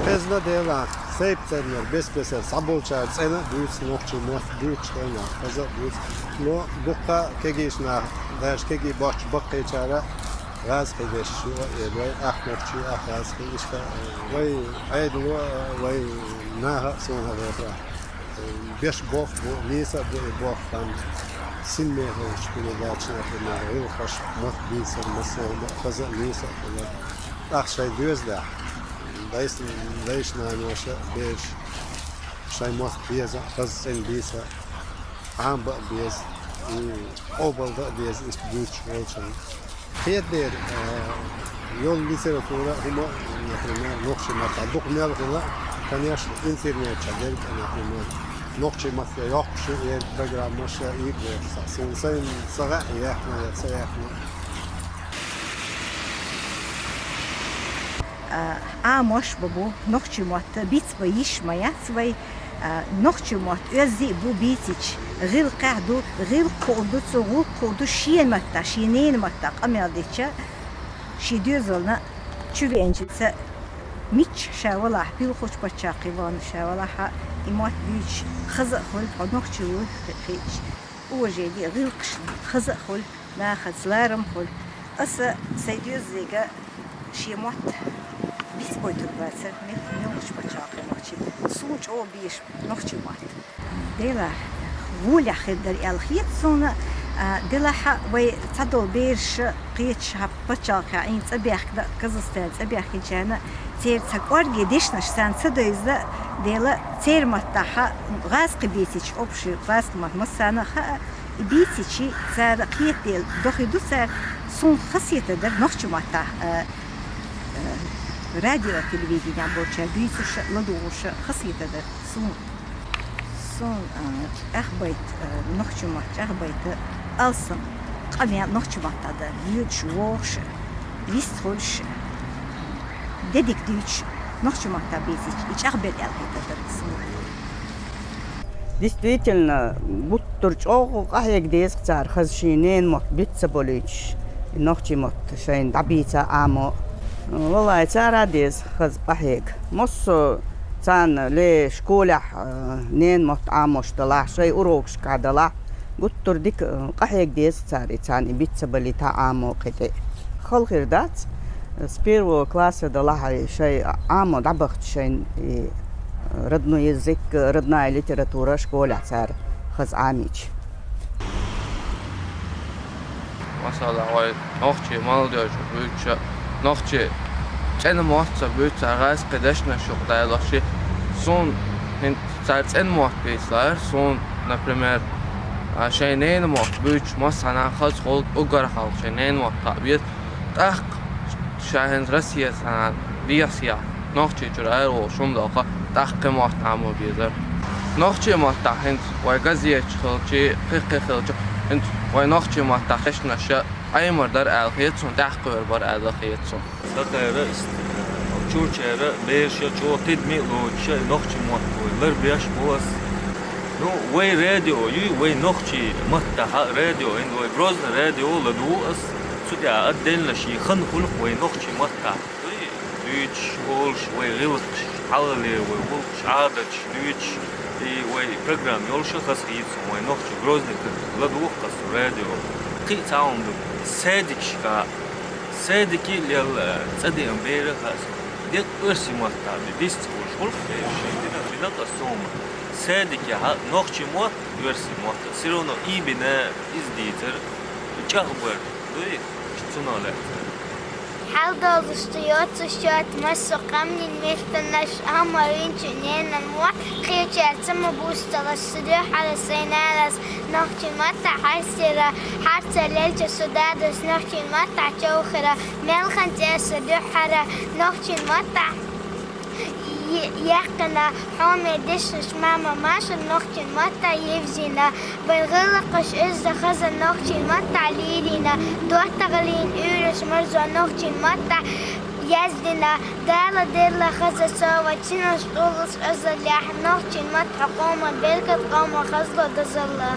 Pezna dela seyptenler besbeser sabolçar sena büyüs nokçu maf büyük çıkana kaza büyük no bukka kegeşna daş kegi baş bakka çara gaz kegeş şu vay ahmetçi ahaz kegeşka vay aydu vay naha sonra da beş bof bu nisa bu boftan sinme hoş bir geçine kadar hoş mat bir mesela kaza nisa akşay gözler Leisna noşa beş şeymas biyeza kazsen biyeza amba biyez obalda biyez büyük olsun. Kıyetler yol literatüra huma например нокшима документ хula конечно интернет çadır например нокшима yok şu yer programı şu iyi bu sen sağa ya Amoş bu nokçumot bitva yişmaya svay nokçumot özü bu bitiç gil qadu gil kodu şiyenmatta şiyenmatta qameldiçe şidiyozolna çüvencitse miç şavalah bir hoş paçaqi van şavalah imat büyük xızı hol nokçu hiç ojeli gil qış xızı hol la xızlarım hol asa seydiyozega şiyemat biz boyutuk verse ne hoş paçaqi nokçu suç o bir nokçu mat dela vula xidder elxiyet sonra دلها وي تدل بيش قيتش هبطشاك عين تبيح كذا كزستان تبيح كجانا تير تقور جديش نشتان تدويزلا ديلا تير متاحة غاز قبيتش أبشي غاز مهمسانا خا بيتشي صار قيت ديل دخي دو صار صون خاصية در نخش متاح راديو تلفزيون بورشة بيتش لدوش خاصية در صون أخبيت نخش متاح أخبيت alsın. Qabiyan noqçumatda büyük voş, vistholş. Dedik düç noqçumatda beziç iç ağbel elbette. Действительно, буттурч оог ахяг дээс цаар хазшинен мот битса болич. Нохчи мот шайн дабица амо. Валай цара дээс хаз ахяг. Мос цан ле школа нен мот амоштала шай урокш кадала. Guttur dik qahyak dies tsari tsani bitsa balita amo qete khol khirdat spervo klassa da laha shay amo dabakht shay родной язык родная литература школа tsar khaz amich Masala oy noqchi молодежь büyükçe noqchi çene mohtsa büyükçe ras qedashna shuqdaylashi son hen tsartsen mohtbeslar son например شاينين موت بيج مثلا خالص خالص أجر خالص شاينين موت تعبير تأخ شاهن رسية سنة بيسيا نخشي جرائر وشوم داخل تأخ موت عمو بيزر نخشي موت تأخن ويجزية خالصي قيق خالص أنت ونخشي موت تأخش نشأ أي مردار ألخيت سون تأخ قربار ألخيت سون سكرة شورشة بيش شو تدمي لو شيء نخشي موت ولر بيش بوس Ну, вей радио, вей нохчи маттаха радио, вей грозный радио ладуас, судя отдельно ши хан хулх вей нохчи матта. Дюч, олш, вей гилш, халали, вей волш, адач, дюч, и вей программ олша хасхиц, вей нохчи грозный ладух хас радио. Ки саунд седикшка, седики лел цадиам бейра хас. Дек урси матта, бист хулш хулх, шейдина бината сома. Садики нохчи мот верси мот все равно именно издитер чахбер дуй цунале Хал долстуется счет массу камней вместо наш амаринчу не на мот кричаться мы бустала сюда على سينارس نохчи мата حسرة حتى ليلة سدادس نохчи мата جوخرة ملخن تسد حرة نохчи мата يحقنا حومي دشش ماما ماشا نوختي ماتا يفزينا بالغلقش إزا خزا نوختي ماتا ليلينا دوحتا غلين إورش مرزو نوختي ماتا يزدنا دالا ديلا خزا سوا تنش طولس إزا لح نوختي ماتا قوما بلقت قوما خزلو دزلا